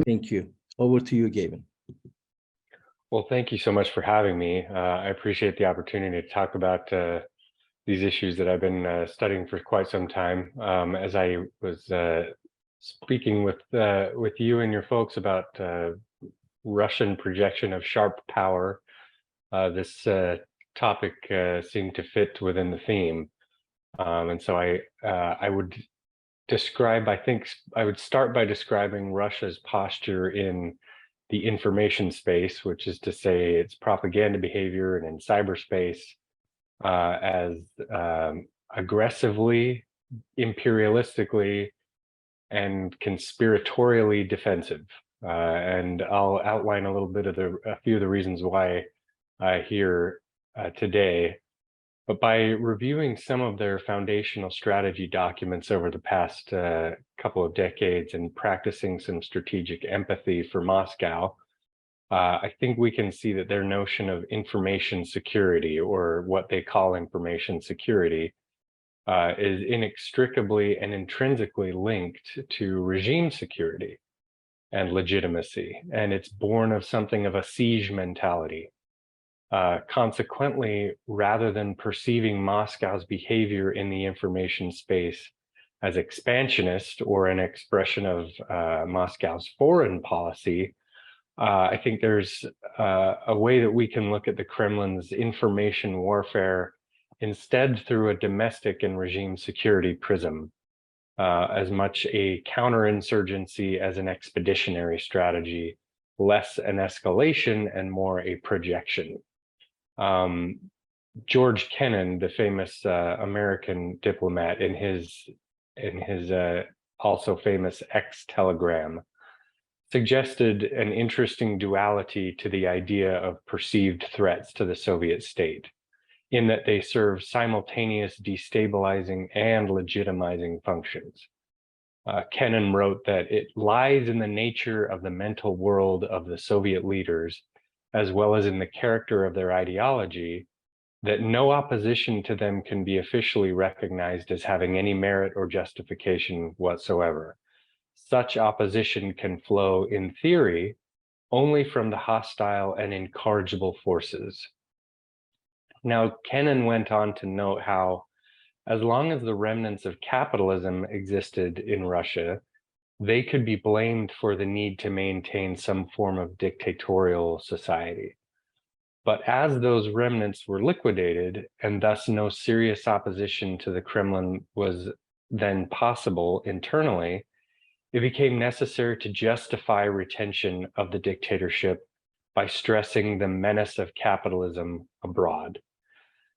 Thank you. Over to you, Gavin. Well, thank you so much for having me. I appreciate the opportunity to talk about these issues that I've been studying for quite some time. As I was speaking with you and your folks about Russian projection of sharp power, this topic seemed to fit within the theme. And so I would describe, I think I would start by describing Russia's posture in the information space, which is to say its propaganda behavior and in cyberspace as aggressively, imperialistically, and conspiratorially defensive. And I'll outline a little bit of a few of the reasons why here today. But by reviewing some of their foundational strategy documents over the past couple of decades and practicing some strategic empathy for Moscow, I think we can see that their notion of information security, or what they call information security, is inextricably and intrinsically linked to regime security and legitimacy, and it's born of something of a siege mentality. Consequently, rather than perceiving Moscow's behavior in the information space as expansionist or an expression of Moscow's foreign policy, I think there's a way that we can look at the Kremlin's information warfare instead through a domestic and regime security prism, as much a counterinsurgency as an expeditionary strategy, less an escalation and more a projection. George Kennan, the famous American diplomat, in his also famous X-telegram, suggested an interesting duality to the idea of perceived threats to the Soviet state, in that they serve simultaneous destabilizing and legitimizing functions. Kennan wrote that it lies in the nature of the mental world of the Soviet leaders, as well as in the character of their ideology, that no opposition to them can be officially recognized as having any merit or justification whatsoever. Such opposition can flow, in theory, only from the hostile and incorrigible forces. Now, Kennan went on to note how, as long as the remnants of capitalism existed in Russia, they could be blamed for the need to maintain some form of dictatorial society. But as those remnants were liquidated, and thus no serious opposition to the Kremlin was then possible internally, it became necessary to justify retention of the dictatorship by stressing the menace of capitalism abroad.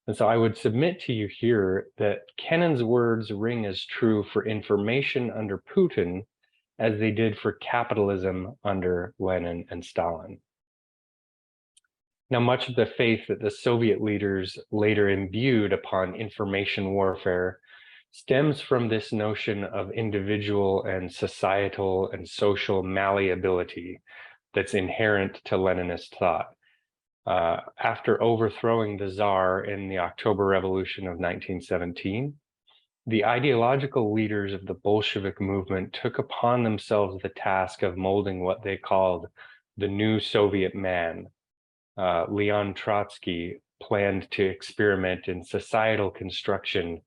And so I would submit to you here that Kennan's words ring as true for information under Putin as they did for capitalism under Lenin and Stalin. Now, much of the faith that the Soviet leaders later imbued upon information warfare stems from this notion of individual and societal and social malleability that's inherent to Leninist thought. After overthrowing the Tsar in the October Revolution of 1917, the ideological leaders of the Bolshevik movement took upon themselves the task of molding what they called the new Soviet man. Leon Trotsky planned to experiment in societal construction,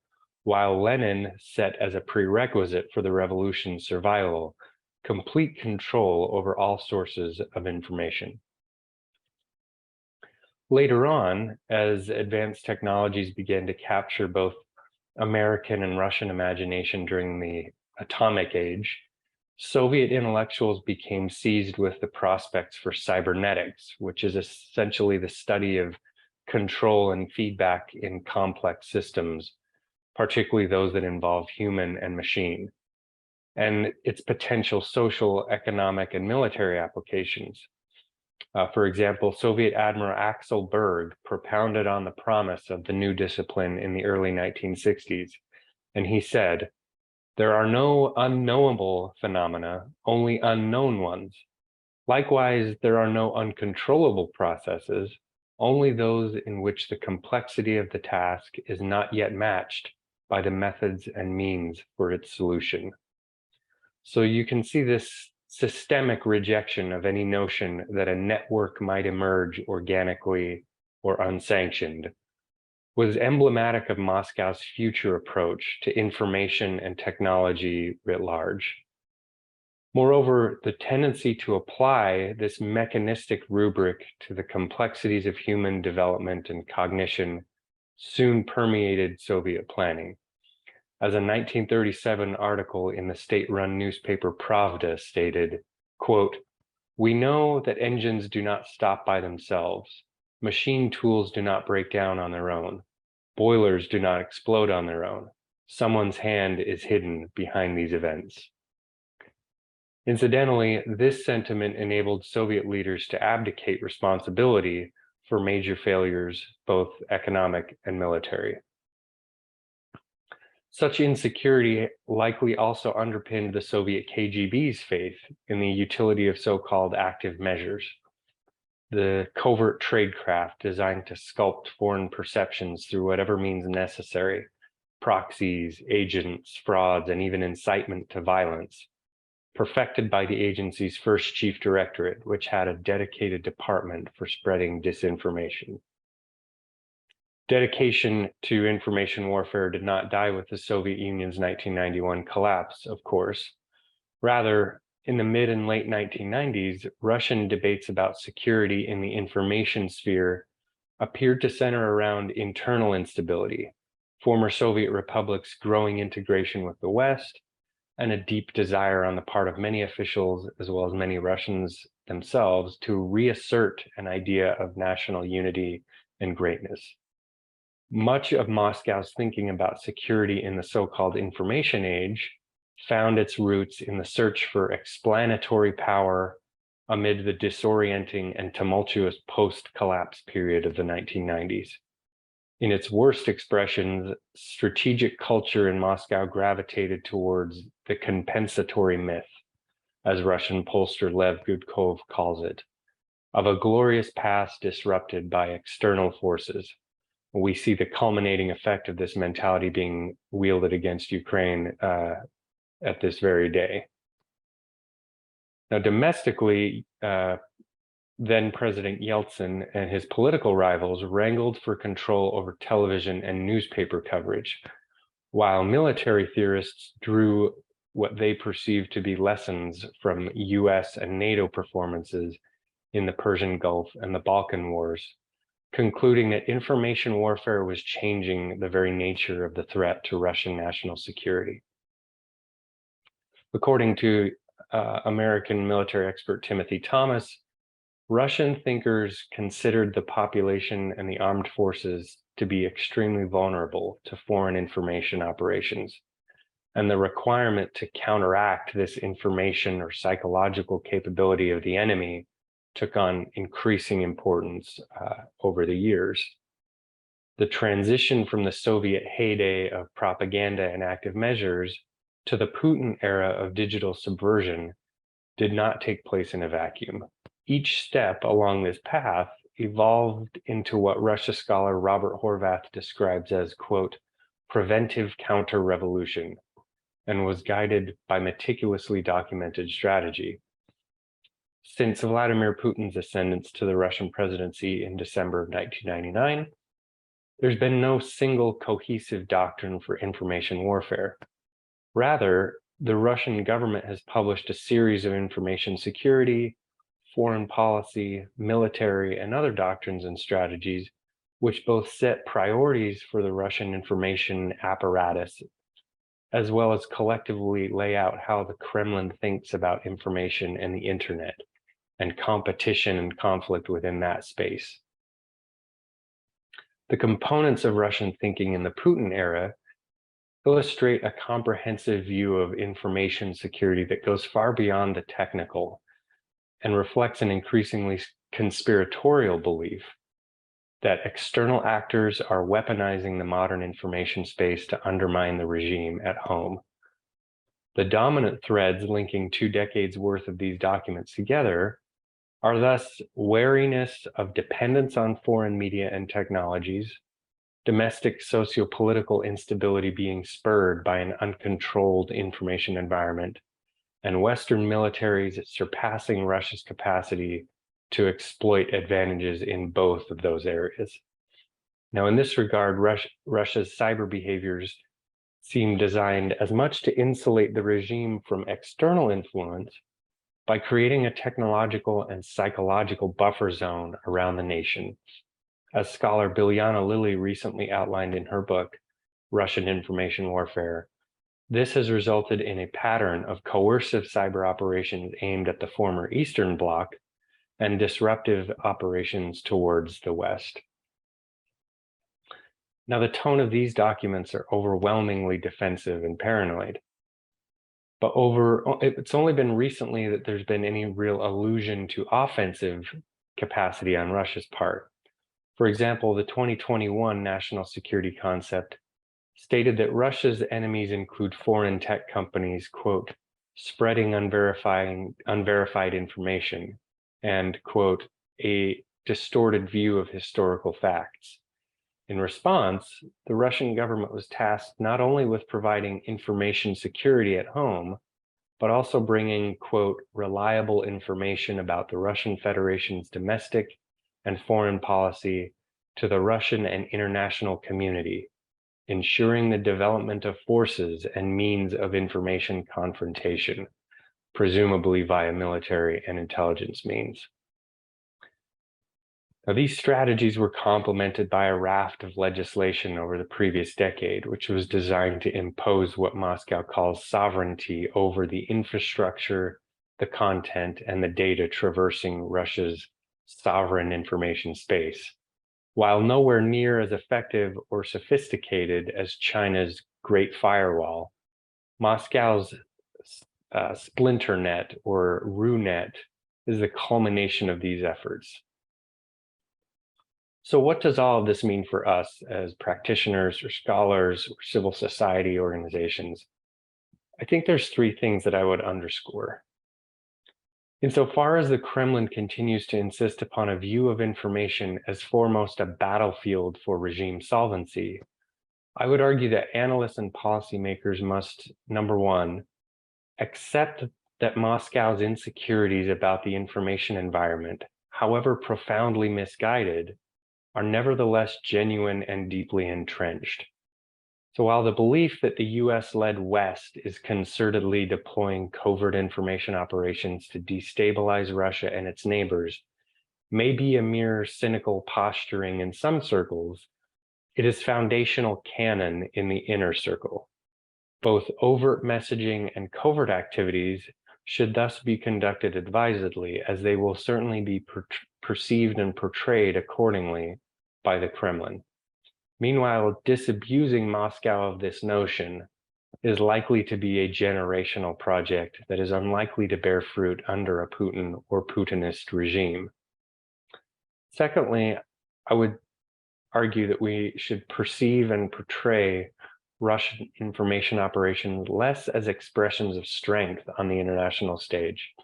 while Lenin set as a prerequisite for the revolution's survival complete control over all sources of information. Later on, as advanced technologies began to capture both American and Russian imagination during the atomic age, Soviet intellectuals became seized with the prospects for cybernetics, which is essentially the study of control and feedback in complex systems, particularly those that involve human and machine, and its potential social, economic, and military applications. For example, Soviet Admiral Axel Berg propounded on the promise of the new discipline in the early 1960s, and he said, "There are no unknowable phenomena, only unknown ones. Likewise, there are no uncontrollable processes, only those in which the complexity of the task is not yet matched by the methods and means for its solution." So you can see this systemic rejection of any notion that a network might emerge organically or unsanctioned, was emblematic of Moscow's future approach to information and technology writ large. Moreover, the tendency to apply this mechanistic rubric to the complexities of human development and cognition soon permeated Soviet planning. As a 1937 article in the state-run newspaper Pravda stated, quote, "We know that engines do not stop by themselves. Machine tools do not break down on their own. Boilers do not explode on their own. Someone's hand is hidden behind these events." Incidentally, this sentiment enabled Soviet leaders to abdicate responsibility for major failures, both economic and military. Such insecurity likely also underpinned the Soviet KGB's faith in the utility of so-called active measures, the covert tradecraft designed to sculpt foreign perceptions through whatever means necessary, proxies, agents, frauds, and even incitement to violence, perfected by the agency's first chief directorate, which had a dedicated department for spreading disinformation. Dedication to information warfare did not die with the Soviet Union's 1991 collapse, of course. Rather, in the mid and late 1990s, Russian debates about security in the information sphere appeared to center around internal instability, former Soviet republics' growing integration with the West, and a deep desire on the part of many officials, as well as many Russians themselves, to reassert an idea of national unity and greatness. Much of Moscow's thinking about security in the so-called information age found its roots in the search for explanatory power amid the disorienting and tumultuous post-collapse period of the 1990s. In its worst expressions, strategic culture in Moscow gravitated towards the compensatory myth, as Russian pollster Lev Gudkov calls it, of a glorious past disrupted by external forces. We see the culminating effect of this mentality being wielded against Ukraine at this very day. Now, domestically, then President Yeltsin and his political rivals wrangled for control over television and newspaper coverage, while military theorists drew what they perceived to be lessons from US and NATO performances in the Persian Gulf and the Balkan Wars, concluding that information warfare was changing the very nature of the threat to Russian national security. According to American military expert Timothy Thomas, Russian thinkers considered the population and the armed forces to be extremely vulnerable to foreign information operations, and the requirement to counteract this information or psychological capability of the enemy took on increasing importance over the years. The transition from the Soviet heyday of propaganda and active measures to the Putin era of digital subversion did not take place in a vacuum. Each step along this path evolved into what Russia scholar Robert Horvath describes as, quote, preventive counter-revolution, and was guided by meticulously documented strategy. Since Vladimir Putin's ascendance to the Russian presidency in December of 1999, there's been no single cohesive doctrine for information warfare. Rather, the Russian government has published a series of information security, foreign policy, military, and other doctrines and strategies, which both set priorities for the Russian information apparatus, as well as collectively lay out how the Kremlin thinks about information and the internet, and competition and conflict within that space. The components of Russian thinking in the Putin era illustrate a comprehensive view of information security that goes far beyond the technical and reflects an increasingly conspiratorial belief that external actors are weaponizing the modern information space to undermine the regime at home. The dominant threads linking 2 decades worth of these documents together are thus wariness of dependence on foreign media and technologies, domestic socio-political instability being spurred by an uncontrolled information environment, and Western militaries surpassing Russia's capacity to exploit advantages in both of those areas. Now, in this regard, Russia's cyber behaviors seem designed as much to insulate the regime from external influence by creating a technological and psychological buffer zone around the nation. As scholar Biljana Lilly recently outlined in her book, Russian Information Warfare, this has resulted in a pattern of coercive cyber operations aimed at the former Eastern Bloc and disruptive operations towards the West. Now, the tone of these documents are overwhelmingly defensive and paranoid. But it's only been recently that there's been any real allusion to offensive capacity on Russia's part. For example, the 2021 national security concept stated that Russia's enemies include foreign tech companies, quote, spreading unverified information, and, quote, a distorted view of historical facts. In response, the Russian government was tasked not only with providing information security at home, but also bringing, quote, reliable information about the Russian Federation's domestic and foreign policy to the Russian and international community, ensuring the development of forces and means of information confrontation, presumably via military and intelligence means. Now, these strategies were complemented by a raft of legislation over the previous decade, which was designed to impose what Moscow calls sovereignty over the infrastructure, the content, and the data traversing Russia's sovereign information space. While nowhere near as effective or sophisticated as China's Great Firewall, Moscow's splinter net or RUNet is the culmination of these efforts. So what does all of this mean for us as practitioners or scholars or civil society organizations? I think there's three things that I would underscore. Insofar as the Kremlin continues to insist upon a view of information as foremost a battlefield for regime solvency, I would argue that analysts and policymakers must, number one, accept that Moscow's insecurities about the information environment, however profoundly misguided, are nevertheless genuine and deeply entrenched. So while the belief that the US-led West is concertedly deploying covert information operations to destabilize Russia and its neighbors may be a mere cynical posturing in some circles, it is foundational canon in the inner circle. Both overt messaging and covert activities should thus be conducted advisedly, as they will certainly be perceived and portrayed accordingly by the Kremlin. Meanwhile, disabusing Moscow of this notion is likely to be a generational project that is unlikely to bear fruit under a Putin or Putinist regime. Secondly, I would argue that we should perceive and portray Russian information operations less as expressions of strength on the international stage,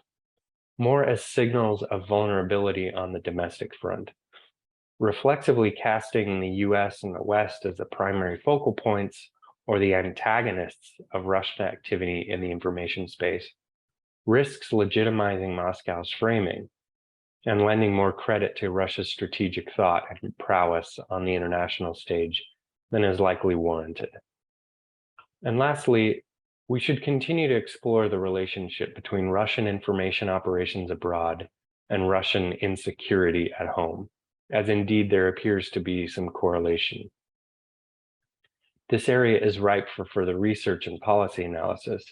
more as signals of vulnerability on the domestic front, reflexively casting the US and the West as the primary focal points or the antagonists of Russian activity in the information space, risks legitimizing Moscow's framing and lending more credit to Russia's strategic thought and prowess on the international stage than is likely warranted. And lastly, we should continue to explore the relationship between Russian information operations abroad and Russian insecurity at home, as indeed there appears to be some correlation. This area is ripe for further research and policy analysis.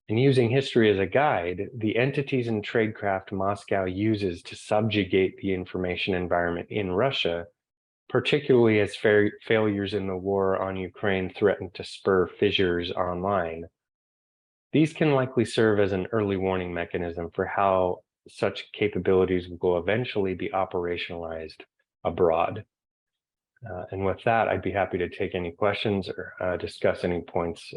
And using history as a guide, the entities and tradecraft Moscow uses to subjugate the information environment in Russia, particularly as failures in the war on Ukraine threaten to spur fissures online, these can likely serve as an early warning mechanism for how such capabilities will eventually be operationalized abroad. And with that, I'd be happy to take any questions or discuss any points.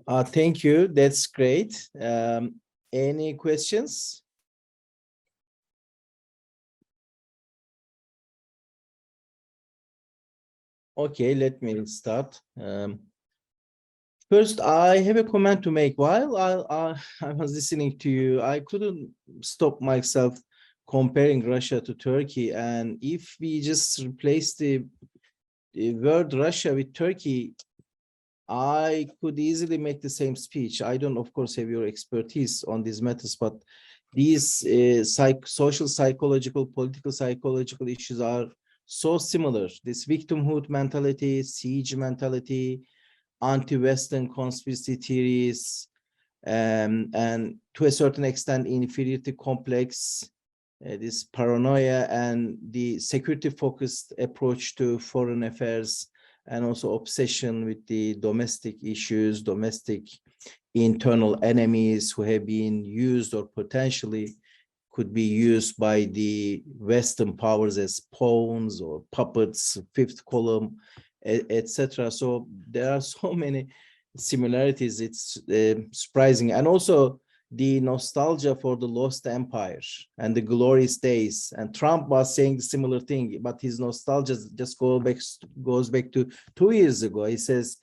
Thank you. That's great. Any questions? Okay, let me start. First, I have a comment to make. While I was listening to you, I couldn't stop myself comparing Russia to Turkey. And if we just replace the word Russia with Turkey, I could easily make the same speech. I don't, of course, have your expertise on these matters, but these social, psychological, political, psychological issues are so similar. This victimhood mentality, siege mentality, anti-Western conspiracy theories, and to a certain extent, inferiority complex, this paranoia, and the security-focused approach to foreign affairs, and also obsession with the domestic issues, domestic internal enemies who have been used or potentially could be used by the Western powers as pawns or puppets, fifth column, etc. So there are so many similarities. It's surprising. And also the nostalgia for the lost empire and the glorious days. And Trump was saying the similar thing, but his nostalgia just goes back to 2 years ago. He says,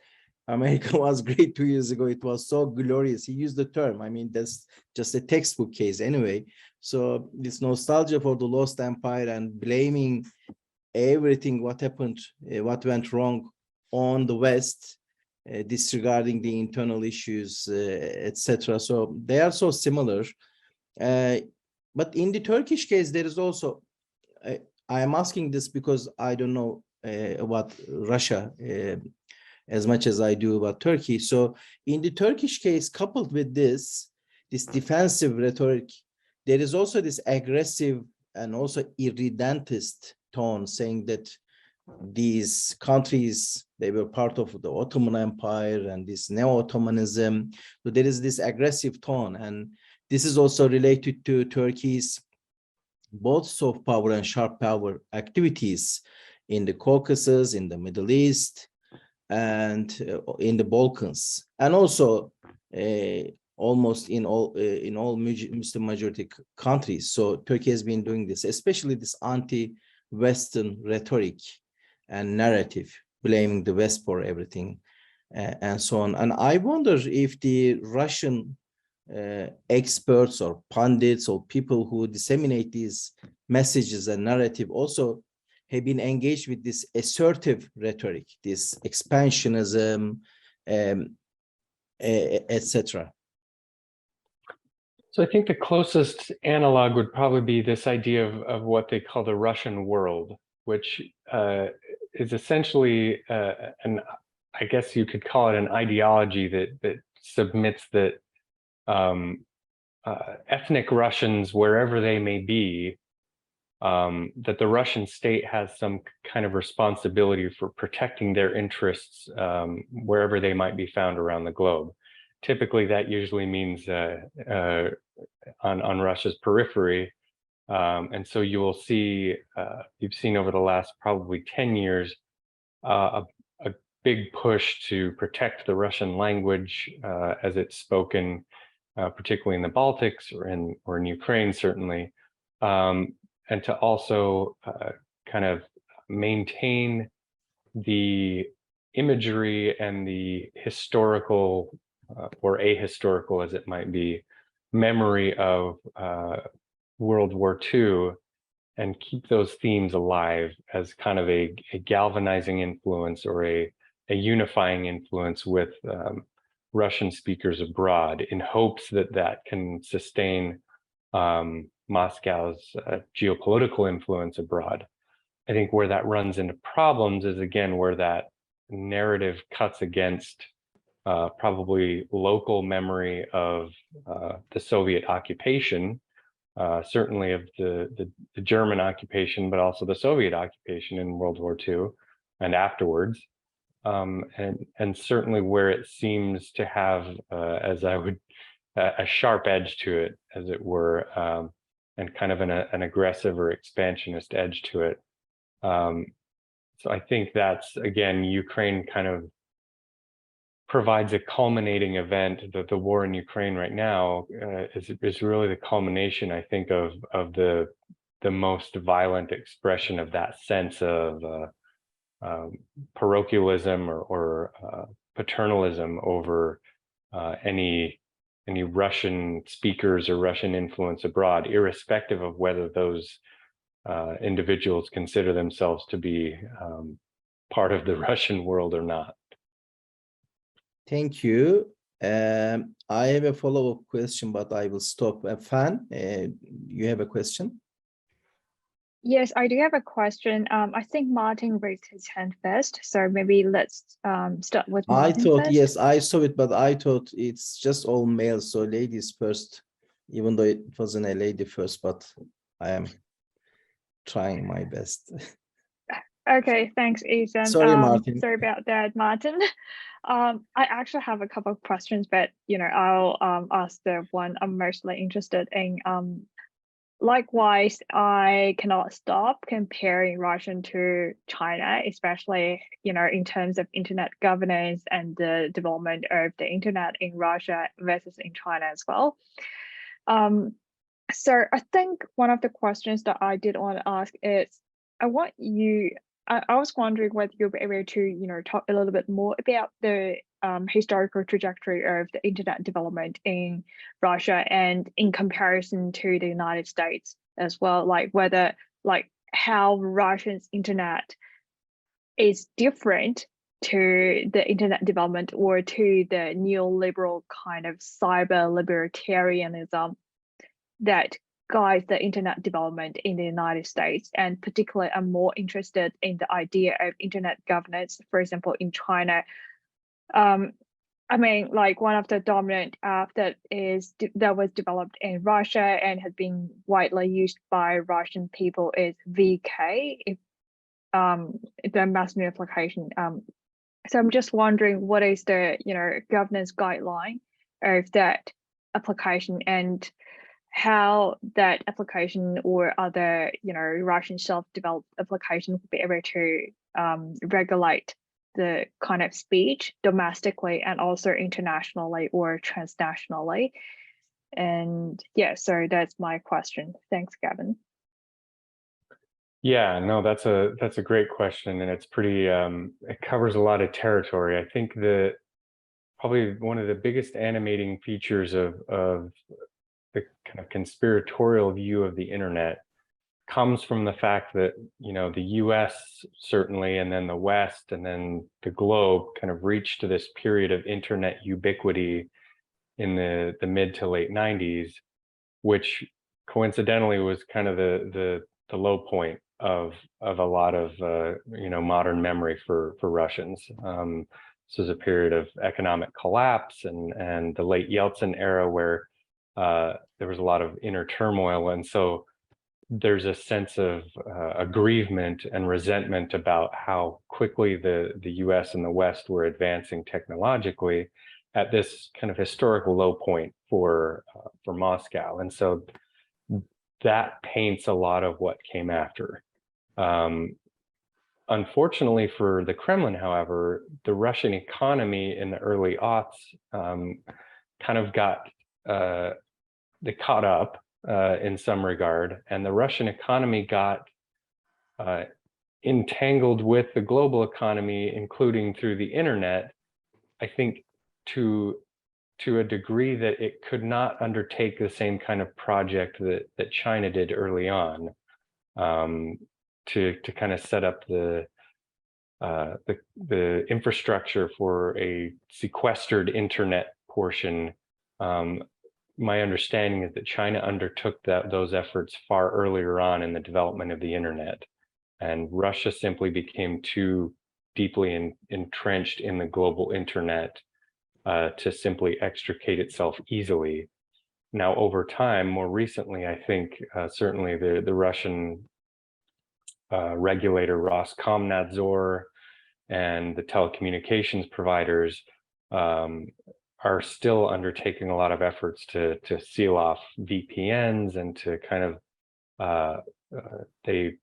America was great 2 years ago. It was so glorious. He used the term. I mean, that's just a textbook case anyway. So this nostalgia for the lost empire and blaming everything, what happened, what went wrong on the West, disregarding the internal issues, etc. So they are so similar. But in the Turkish case, there is also, I am asking this because I don't know about Russia as much as I do about Turkey. So in the Turkish case, coupled with this defensive rhetoric, there is also this aggressive and also irredentist tone saying that these countries, they were part of the Ottoman Empire and this neo-Ottomanism. So there is this aggressive tone. And this is also related to Turkey's both soft power and sharp power activities in the Caucasus, in the Middle East, and in the Balkans, and also almost in all Muslim majority countries. So Turkey has been doing this, especially this anti-Western rhetoric and narrative, blaming the West for everything, and so on. And I wonder if the Russian experts or pundits or people who disseminate these messages and narrative also have been engaged with this assertive rhetoric, this expansionism, etc. So I think the closest analog would probably be this idea of what they call the Russian world, which is essentially an, I guess you could call it an ideology that submits that ethnic Russians, wherever they may be, that the Russian state has some kind of responsibility for protecting their interests wherever they might be found around the globe. Typically, that usually means on Russia's periphery. And so you will see, you've seen over the last probably 10 years, a big push to protect the Russian language as it's spoken, particularly in the Baltics or in Ukraine, certainly. And to also kind of maintain the imagery and the historical or ahistorical, as it might be, memory of World War II, and keep those themes alive as kind of a galvanizing influence or a unifying influence with Russian speakers abroad, in hopes that that can sustain Moscow's geopolitical influence abroad. I think where that runs into problems is, again, where that narrative cuts against probably local memory of the Soviet occupation, certainly of the German occupation, but also the Soviet occupation in World War II and afterwards. And certainly where it seems to have, as I would, a sharp edge to it, as it were, and kind of an aggressive or expansionist edge to it. So I think that's, again, Ukraine kind of provides a culminating event. The war in Ukraine right now is really the culmination, I think, of the most violent expression of that sense of parochialism or paternalism over any Russian speakers or Russian influence abroad, irrespective of whether those individuals consider themselves to be part of the Russian world or not. Thank you. I have a follow-up question, but I will stop. Fan, you have a question? Yes, I do have a question. I think Martin raised his hand first, so maybe let's start with Martin I thought, first. yes, I saw it, but I thought it's just all males, so ladies first, even though it wasn't a lady first, but I am trying my best. Okay, thanks, Ethan. Sorry, Martin. Sorry about that, Martin. I actually have a couple of questions, but I'll ask the one I'm mostly interested in. Likewise, I cannot stop comparing Russia to China, especially in terms of internet governance and the development of the internet in Russia versus in China as well. So I think one of the questions that I did want to ask is, I was wondering whether you'll be able to talk a little bit more about the historical trajectory of the internet development in Russia and in comparison to the United States as well, like how Russia's internet is different to the internet development or to the neoliberal kind of cyber libertarianism that guides the internet development in the United States. And particularly, I'm more interested in the idea of internet governance, for example, in China. I mean, like one of the dominant apps that was developed in Russia and has been widely used by Russian people is VK, the mass media application. So I'm just wondering, what is the governance guideline of that application, and how that application or other Russian self-developed application will be able to regulate the kind of speech domestically and also internationally or transnationally. And yeah, so that's my question. Thanks, Gavin. Yeah, no, that's a great question, and it's pretty it covers a lot of territory. I think that probably one of the biggest animating features of the kind of conspiratorial view of the internet comes from the fact that the US certainly, and then the West, and then the globe kind of reached this period of internet ubiquity in the mid to late 90s, which coincidentally was kind of the low point of a lot of modern memory for Russians. This was a period of economic collapse and the late Yeltsin era where there was a lot of inner turmoil, and so there's a sense of aggrievement and resentment about how quickly the US and the West were advancing technologically at this kind of historical low point for Moscow. And so that paints a lot of what came after. Unfortunately for the Kremlin, however, the Russian economy in the early aughts kind of they caught up in some regard, and the Russian economy got entangled with the global economy, including through the internet, I think to a degree that it could not undertake the same kind of project that China did early on, to kind of set up the infrastructure for a sequestered internet portion. My understanding is that China undertook those efforts far earlier on in the development of the internet, and Russia simply became too deeply entrenched in the global internet to simply extricate itself easily. Now, over time, more recently, I think certainly the Russian regulator Roskomnadzor and the telecommunications providers are still undertaking a lot of efforts to seal off VPNs and to kind of they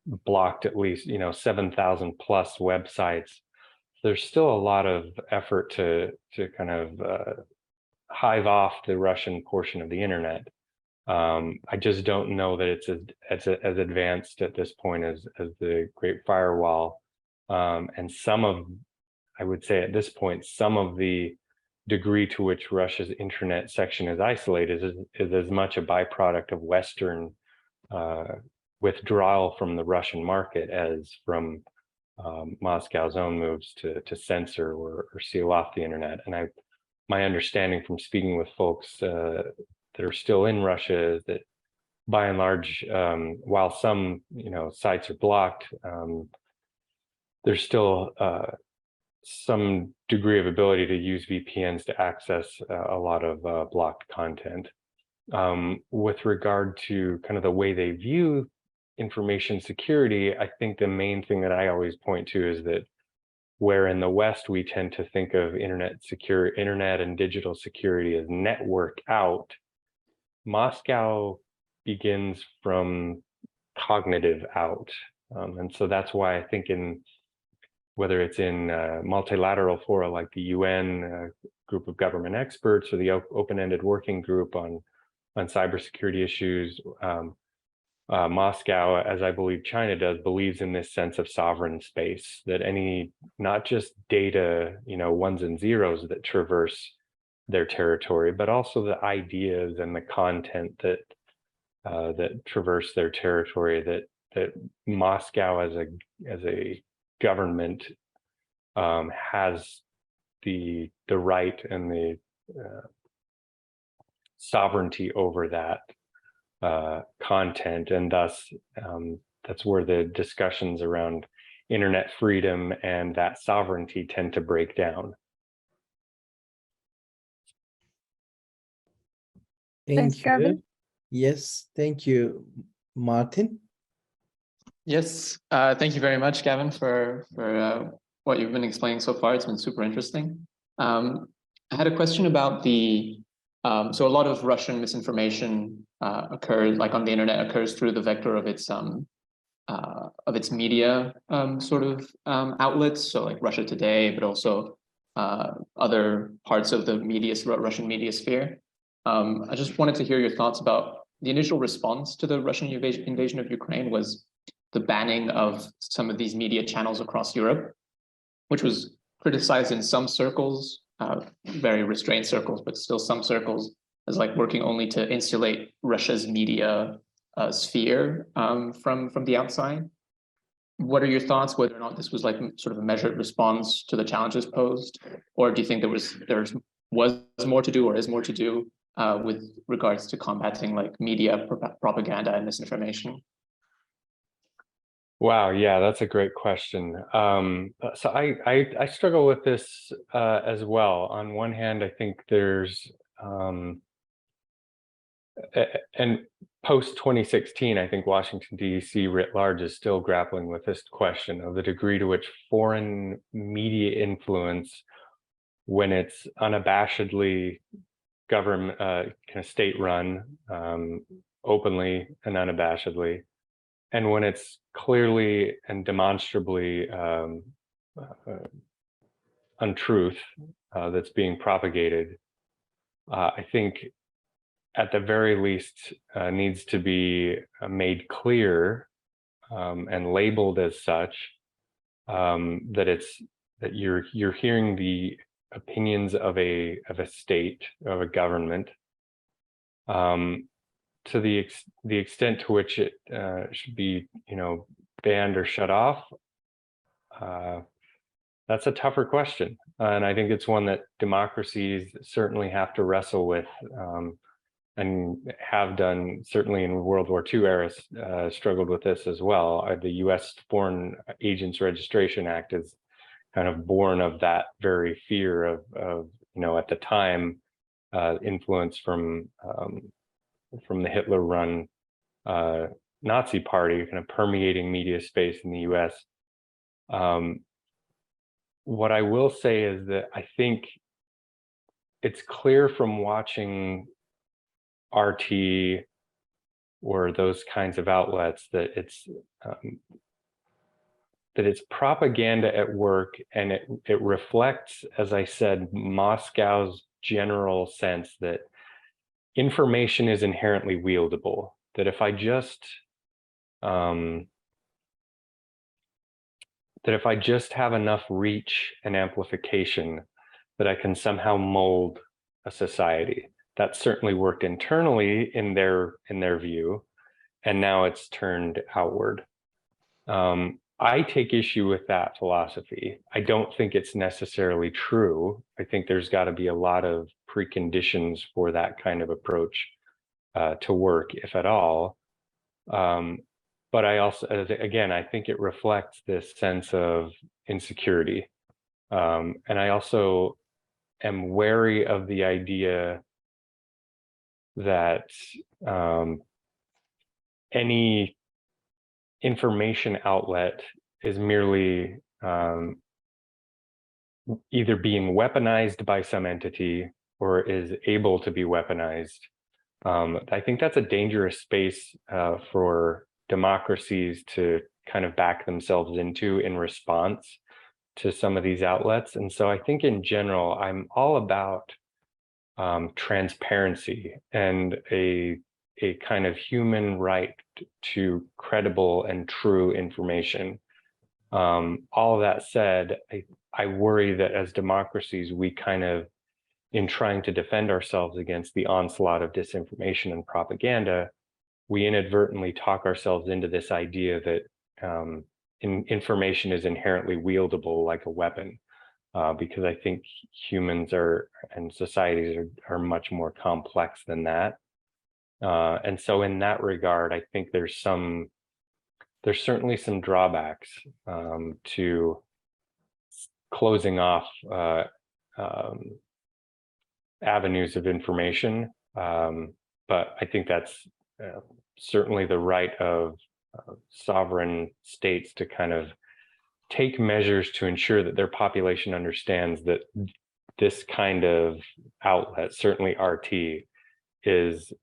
blocked at least 7,000 plus websites. There's still a lot of effort to kind of hive off the Russian portion of the internet. I just don't know that it's as advanced at this point as the Great Firewall And I would say at this point, some of the degree to which Russia's internet section is isolated is as much a byproduct of Western withdrawal from the Russian market as from Moscow's own moves to censor or seal off the internet. And my understanding from speaking with folks that are still in Russia is that by and large, while some sites are blocked, there's still some degree of ability to use VPNs to access a lot of blocked content. With regard to kind of the way they view information security, I think the main thing that I always point to is that where in the West we tend to think of internet and digital security as network out, Moscow begins from cognitive out. And so that's why I think whether it's in multilateral fora like the UN group of government experts or the open-ended working group on cybersecurity issues, Moscow, as I believe China does, believes in this sense of sovereign space, that not just data, ones and zeros that traverse their territory, but also the ideas and the content that traverse their territory, that Moscow as a government has the right and the sovereignty over that content, and thus that's where the discussions around internet freedom and that sovereignty tend to break down. Thanks, Thank Gavin. you. Yes, thank you, Martin. Yes, thank you very much, Gavin, for what you've been explaining so far. It's been super interesting. I had a question about so a lot of Russian misinformation occurs, like on the internet, occurs through the vector of its media outlets. So like Russia Today, but also other parts of the Russian media sphere. I just wanted to hear your thoughts about the initial response to the Russian invasion of Ukraine was the banning of some of these media channels across Europe, which was criticized in some circles, very restrained circles, but still some circles, as like working only to insulate Russia's media sphere from the outside. What are your thoughts whether or not this was like sort of a measured response to the challenges posed, or do you think there was more to do or is more to do with regards to combating like media propaganda and misinformation? Wow, yeah, that's a great question. So I struggle with this as well. On one hand, I think there's and post 2016, I think Washington, D.C. writ large is still grappling with this question of the degree to which foreign media influence, when it's unabashedly government, kind of state-run, openly and unabashedly, and when it's clearly and demonstrably untruth that's being propagated, I think at the very least needs to be made clear and labeled as such, that you're hearing the opinions of a state, of a government, to the extent to which it should be banned or shut off. That's a tougher question, and I think it's one that democracies certainly have to wrestle with, and have done certainly in World War II era, struggled with this as well. The U.S. Foreign Agents Registration Act is kind of born of that very fear of at the time influence from the Hitler-run Nazi Party kind of permeating media space in the U.S. What I will say is that I think it's clear from watching RT or those kinds of outlets that it's propaganda at work, and it reflects, as I said, Moscow's general sense that information is inherently wieldable, that if I just that if I just have enough reach and amplification, that I can somehow mold a society. That certainly worked internally in their view, and now it's turned outward. I take issue with that philosophy. I don't think it's necessarily true. I think there's got to be a lot of preconditions for that kind of approach to work, if at all. But I also, again, I think it reflects this sense of insecurity. And I also am wary of the idea that any information outlet is merely either being weaponized by some entity or is able to be weaponized. I think that's a dangerous space for democracies to kind of back themselves into in response to some of these outlets. And so I think in general, I'm all about transparency and a kind of human right to credible and true information. All of that said, I worry that as democracies, we kind of, in trying to defend ourselves against the onslaught of disinformation and propaganda, we inadvertently talk ourselves into this idea that information is inherently wieldable like a weapon, because I think humans and societies are much more complex than that. And so in that regard, I think there's certainly some drawbacks to closing off avenues of information. But I think that's certainly the right of sovereign states to kind of take measures to ensure that their population understands that this kind of outlet, certainly RT, is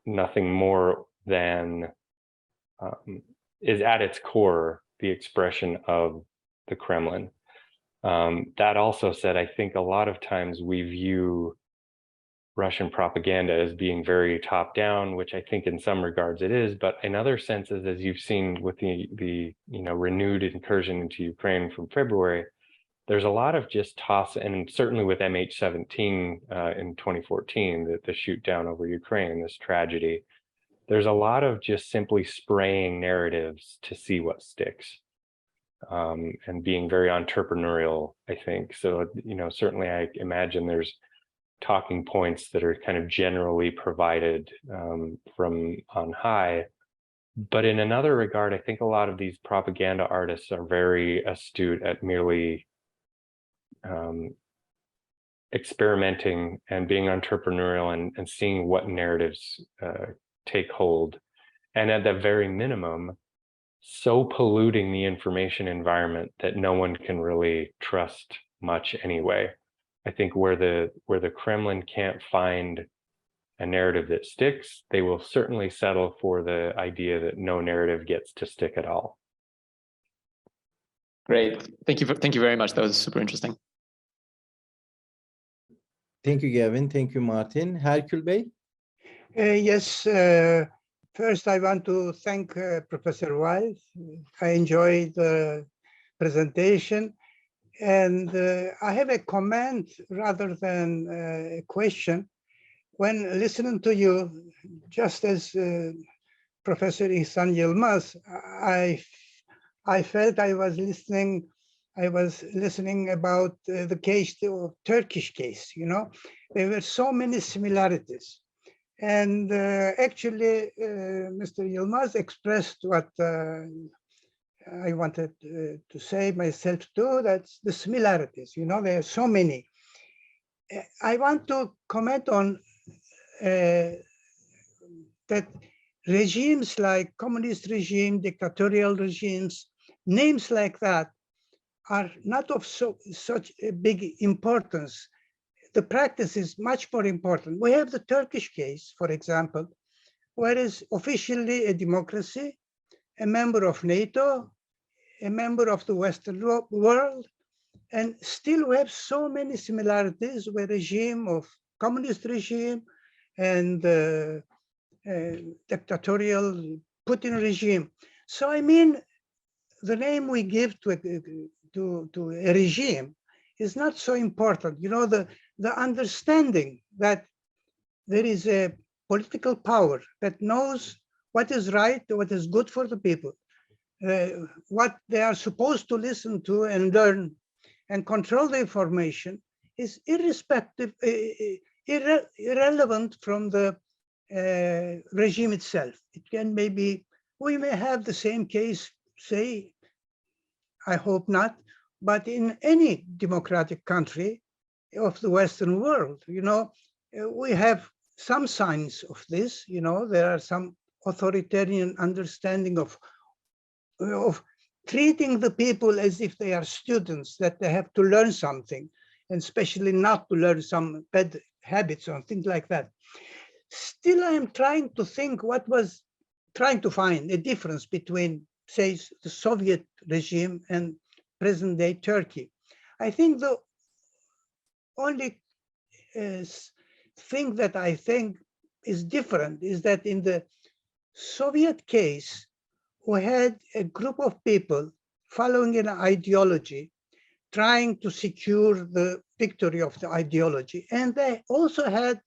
nothing more than, is at its core the expression of the Kremlin. That also said, I think a lot of times we view Russian propaganda as being very top-down, which I think in some regards it is, but in other senses, as you've seen with the renewed incursion into Ukraine from February, there's a lot of just toss, and certainly with MH17 in 2014, the shoot down over Ukraine, this tragedy, there's a lot of just simply spraying narratives to see what sticks, and being very entrepreneurial, I think. So, certainly I imagine there's talking points that are kind of generally provided from on high. But in another regard, I think a lot of these propaganda artists are very astute at merely experimenting and being entrepreneurial and seeing what narratives take hold. And at the very minimum, so polluting the information environment that no one can really trust much anyway. I think where the Kremlin can't find a narrative that sticks, they will certainly settle for the idea that no narrative gets to stick at all. Great. Thank you very much. That was super interesting. Thank you, Gavin. Thank you, Martin. Herkül Bey? Yes. First, I want to thank Professor Wilde. I enjoyed the presentation. And I have a comment rather than a question. When listening to you, just as Professor İhsan Yılmaz, I felt I was listening about the case, the Turkish case. There were so many similarities. And actually, Mr. Yılmaz expressed what I wanted to say myself too, that's the similarities, there are so many. I want to comment on that regimes like communist regime, dictatorial regimes, names like that are not of such a big importance. The practice is much more important. We have the Turkish case, for example, where is officially a democracy, a member of NATO, a member of the Western world, and still we have so many similarities with regime of communist regime and dictatorial Putin regime. So I mean, the name we give to a regime is not so important. You know, the understanding that there is a political power that knows what is right, what is good for the people, what they are supposed to listen to and learn and control the information is irrelevant from the regime itself. It can maybe, we may have the same case, say, I hope not, but in any democratic country of the Western world, you know, we have some signs of this. You know, there are some authoritarian understanding of treating the people as if they are students, that they have to learn something, and especially not to learn some bad habits or things like that. Still, I am trying to think trying to find a difference between, say, the Soviet regime and present-day Turkey. I think the only thing that I think is different is that in the Soviet case, we had a group of people following an ideology, trying to secure the victory of the ideology. And they also had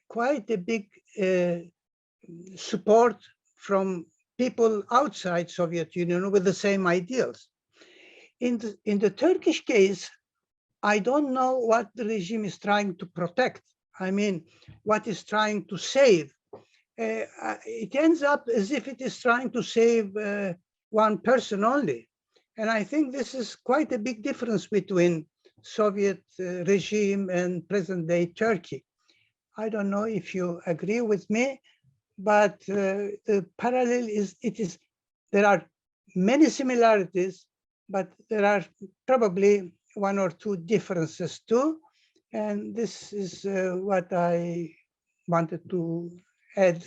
quite a big support from people outside Soviet Union with the same ideals. In the Turkish case, I don't know what the regime is trying to protect. I mean, what is trying to save. It ends up as if it is trying to save one person only. And I think this is quite a big difference between Soviet regime and present-day Turkey. I don't know if you agree with me, but the parallel is, there are many similarities, but there are probably one or two differences too. And this is what I wanted to add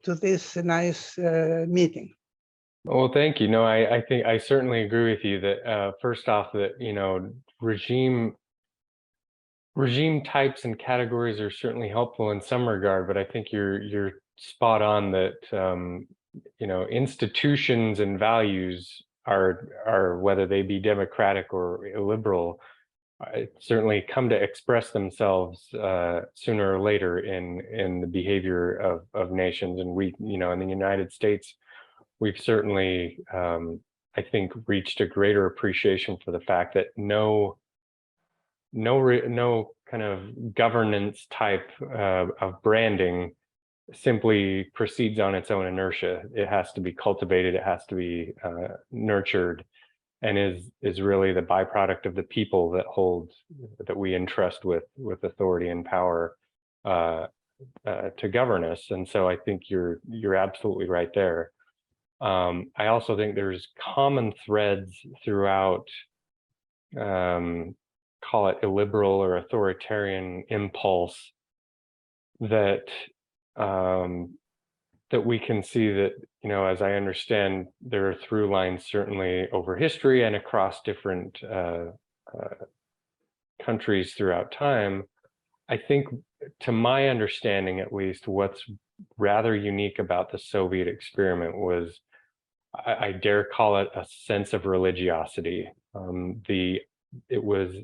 to this nice meeting. Well, thank you. No, I think I certainly agree with you that first off, that, you know, regime types and categories are certainly helpful in some regard, but I think you're spot on that you know, institutions and values are whether they be democratic or illiberal, certainly come to express themselves sooner or later in the behavior of nations. And we, you know, in the United States, we've certainly, I think, reached a greater appreciation for the fact that no kind of governance type of branding simply proceeds on its own inertia. It has to be cultivated, it has to be nurtured, and is really the byproduct of the people that we entrust with authority and power to govern us. And so I think you're absolutely right there. I also think there's common threads throughout, call it illiberal or authoritarian impulse, that that we can see that, you know, as I understand, there are through lines certainly over history and across different countries throughout time. I think, to my understanding at least, what's rather unique about the Soviet experiment was, I dare call it, a sense of religiosity. It was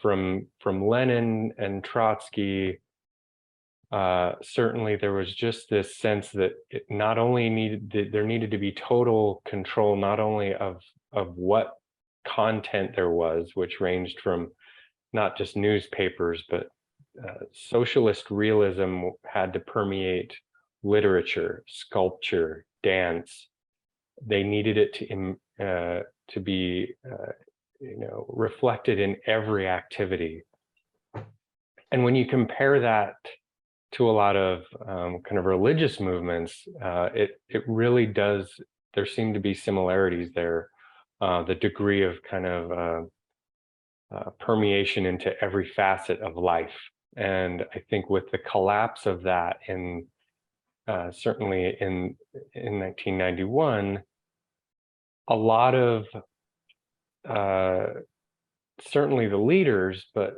from Lenin and Trotsky. Certainly there was just this sense that there needed to be total control, not only of what content there was, which ranged from not just newspapers, but socialist realism had to permeate literature, sculpture, dance. They needed it to be you know, reflected in every activity. And when you compare that to a lot of kind of religious movements, it really does, there seem to be similarities there. The degree of kind of permeation into every facet of life. And I think with the collapse of that certainly in 1991, a lot of certainly the leaders, but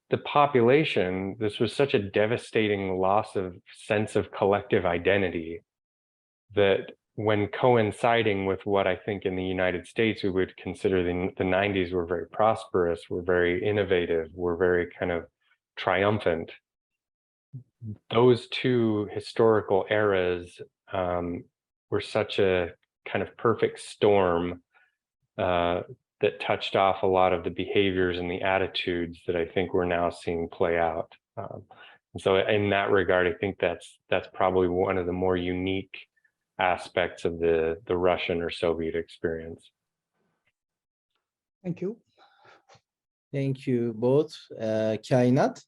the population, this was such a devastating loss of sense of collective identity that when coinciding with what I think in the United States we would consider the 90s were very prosperous, were very innovative, were very kind of triumphant. Those two historical eras were such a kind of perfect storm that touched off a lot of the behaviors and the attitudes that I think we're now seeing play out. And so in that regard, I think that's probably one of the more unique aspects of the Russian or Soviet experience. Thank you. Thank you both. Kainat?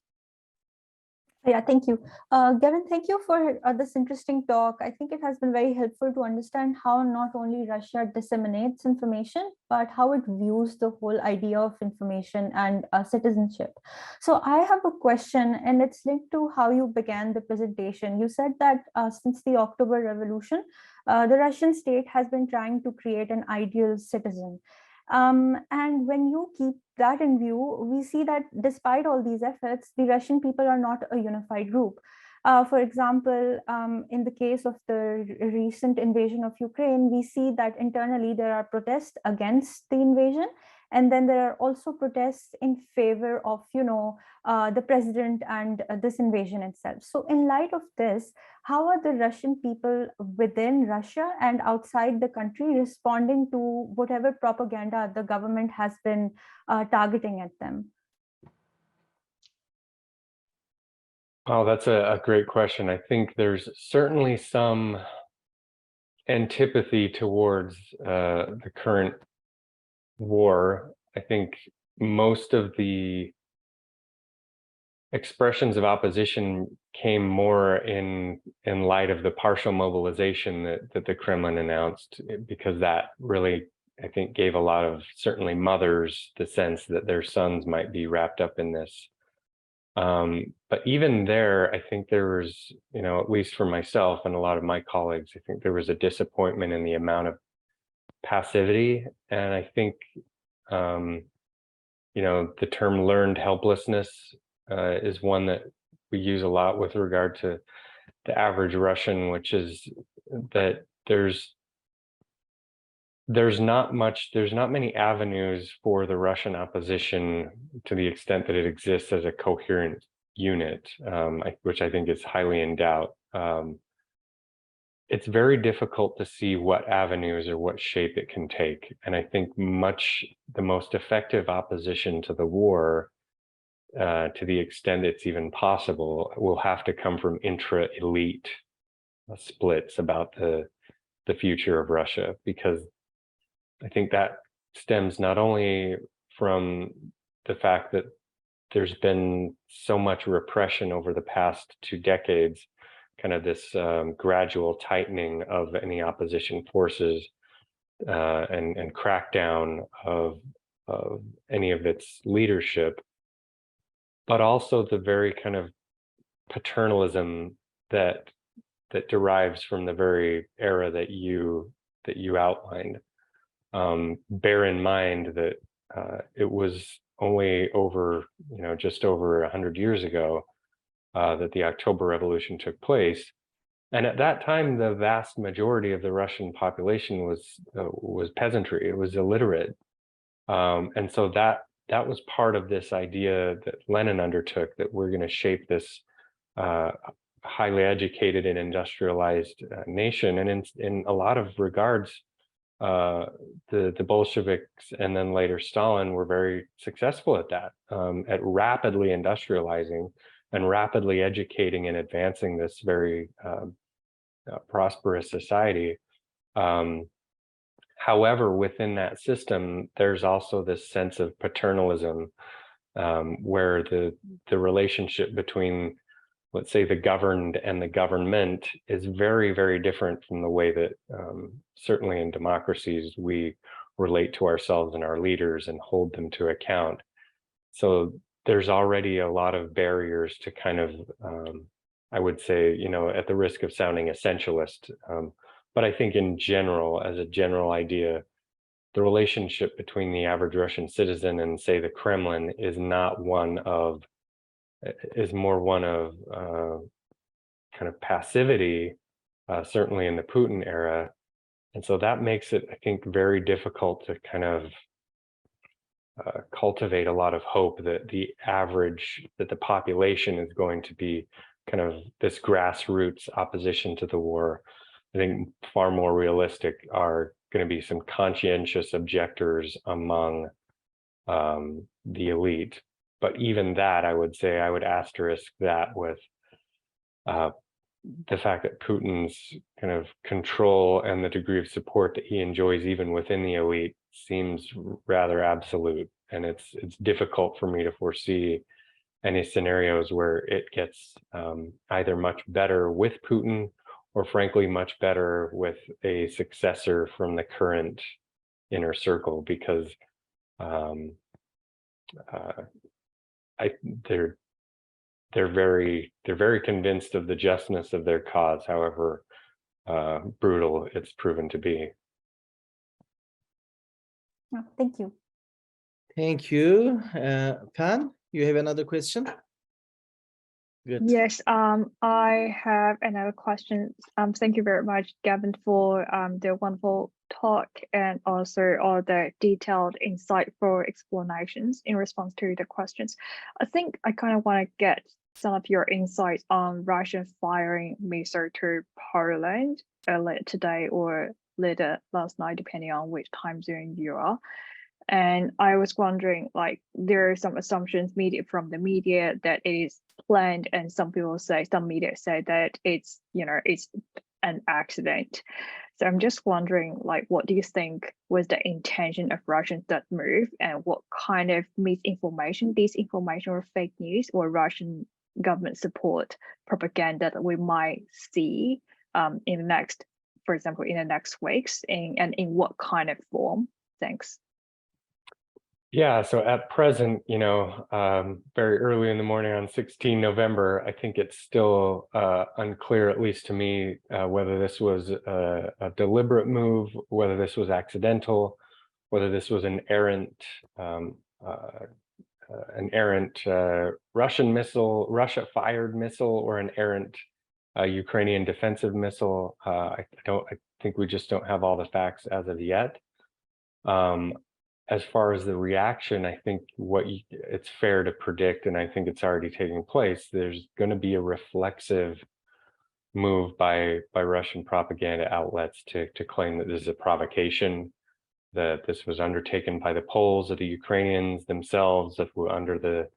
Yeah, thank you. Gavin, thank you for this interesting talk. I think it has been very helpful to understand how not only Russia disseminates information, but how it views the whole idea of information and citizenship. So I have a question, and it's linked to how you began the presentation. You said that since the October Revolution, the Russian state has been trying to create an ideal citizen. And when you keep that in view, we see that despite all these efforts, the Russian people are not a unified group. For example, in the case of the recent invasion of Ukraine, we see that internally there are protests against the invasion. And then there are also protests in favor of, the president and this invasion itself. So in light of this, how are the Russian people within Russia and outside the country responding to whatever propaganda the government has been targeting at them? Oh, that's a great question. I think there's certainly some antipathy towards the current war. I think most of the expressions of opposition came more in light of the partial mobilization that the Kremlin announced, because that really, I think, gave a lot of certainly mothers the sense that their sons might be wrapped up in this. But even there, I think there was, at least for myself and a lot of my colleagues, I think there was a disappointment in the amount of passivity. And I think, the term learned helplessness is one that we use a lot with regard to the average Russian, which is that there's not many avenues for the Russian opposition to the extent that it exists as a coherent unit, which I think is highly in doubt. It's very difficult to see what avenues or what shape it can take. And I think the most effective opposition to the war, to the extent it's even possible, will have to come from intra-elite splits about the future of Russia, because I think that stems not only from the fact that there's been so much repression over the past 2 decades, kind of this gradual tightening of any opposition forces and crackdown of any of its leadership, but also the very kind of paternalism that derives from the very era that you outlined. Bear in mind that it was only over, just over 100 years ago that the October Revolution took place. And at that time, the vast majority of the Russian population was peasantry. It was illiterate. And so that was part of this idea that Lenin undertook, that we're going to shape this highly educated and industrialized nation. And in a lot of regards, the Bolsheviks and then later Stalin were very successful at that, at rapidly industrializing and rapidly educating and advancing this very prosperous society. However, within that system, there's also this sense of paternalism, where the relationship between, let's say, the governed and the government is very, very different from the way that certainly in democracies we relate to ourselves and our leaders and hold them to account. So there's already a lot of barriers to kind of, I would say, at the risk of sounding essentialist, but I think in general, as a general idea, the relationship between the average Russian citizen and, say, the Kremlin is more one of kind of passivity, certainly in the Putin era, And so that makes it, I think, very difficult to kind of cultivate a lot of hope that the population is going to be kind of this grassroots opposition to the war. I think far more realistic are going to be some conscientious objectors among the elite. But even that, I would say, I would asterisk that with the fact that Putin's kind of control and the degree of support that he enjoys even within the elite seems rather absolute. And it's difficult for me to foresee any scenarios where it gets either much better with Putin or frankly much better with a successor from the current inner circle, because they're very convinced of the justness of their cause, however brutal it's proven to be. Oh, thank you. Thank you. Pan, you have another question? Good. Yes, I have another question. Thank you very much, Gavin, for the wonderful talk and also all the detailed, insightful explanations in response to the questions. I think I kind of want to get some of your insights on Russia firing missile to Poland earlier today or later last night, depending on which time zone you are. And I was wondering, like, there are some assumptions from the media that it is planned, and some media say that it's, it's an accident. So I'm just wondering, like, what do you think was the intention of Russians that move, and what kind of misinformation, disinformation, or fake news, or Russian government support propaganda that we might see in the next, for example, in the next weeks, and in what kind of form? Thanks. Yeah, so at present, very early in the morning on 16 November, I think it's still unclear, at least to me, whether this was a deliberate move, whether this was accidental, whether this was an errant Russian missile, Russia-fired missile, or an errant Ukrainian defensive missile. I think we just don't have all the facts as of yet. As far as the reaction, I think it's fair to predict, and I think it's already taking place, there's going to be a reflexive move by Russian propaganda outlets to claim that this is a provocation, that this was undertaken by the Poles or the Ukrainians themselves, that were under the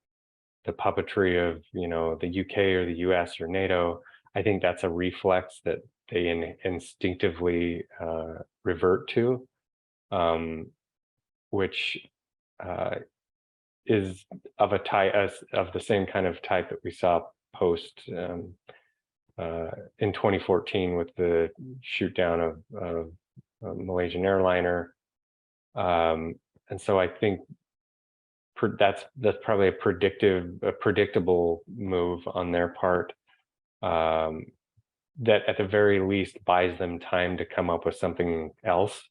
puppetry of the UK or the US or NATO. I think that's a reflex that they instinctively revert to. Which is of the same kind of type that we saw post in 2014 with the shoot down of a Malaysian airliner, and so I think that's probably a predictable move on their part. That at the very least buys them time to come up with something else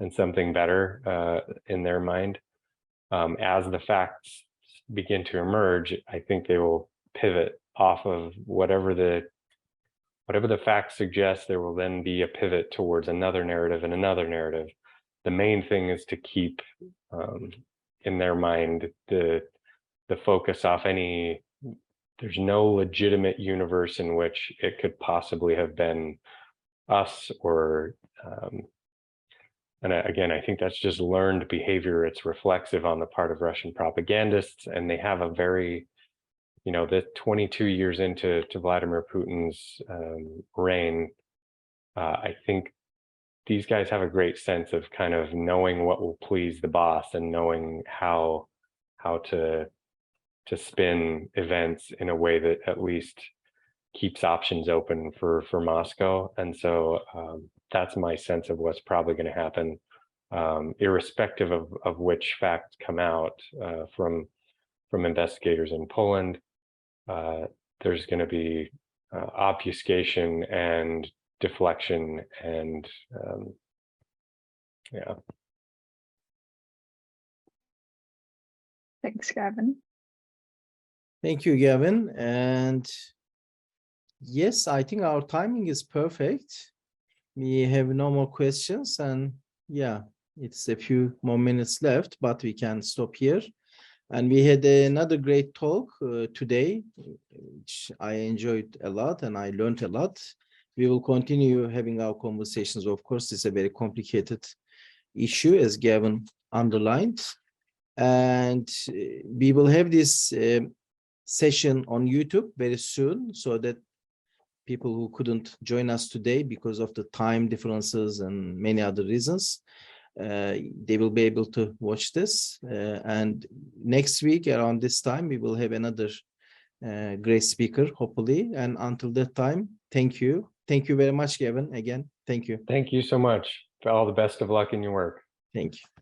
and something better in their mind. As the facts begin to emerge, I think they will pivot off of whatever the facts suggest. There will then be a pivot towards another narrative and another narrative. The main thing is to keep in their mind the focus off there's no legitimate universe in which it could possibly have been us or, and again, I think that's just learned behavior. It's reflexive on the part of Russian propagandists, and they have a very, the 22 years into Vladimir Putin's reign, I think these guys have a great sense of kind of knowing what will please the boss and knowing how to spin events in a way that at least keeps options open for Moscow. And so that's my sense of what's probably going to happen, irrespective of which facts come out from investigators in Poland. There's going to be obfuscation and deflection and yeah. Thanks, Gavin. Thank you, Gavin. And yes, I think our timing is perfect. we have no more questions, and yeah, it's a few more minutes left, but we can stop here. And we had another great talk today, which I enjoyed a lot and I learned a lot. We will continue having our conversations. Of course, it's a very complicated issue, as Gavin underlined. And we will have this session on YouTube very soon, so that people who couldn't join us today because of the time differences and many other reasons, they will be able to watch this. And next week around this time, we will have another great speaker, hopefully. And until that time, thank you. Thank you very much, Gavin, again. Thank you. Thank you so much. For all the best of luck in your work. Thank you.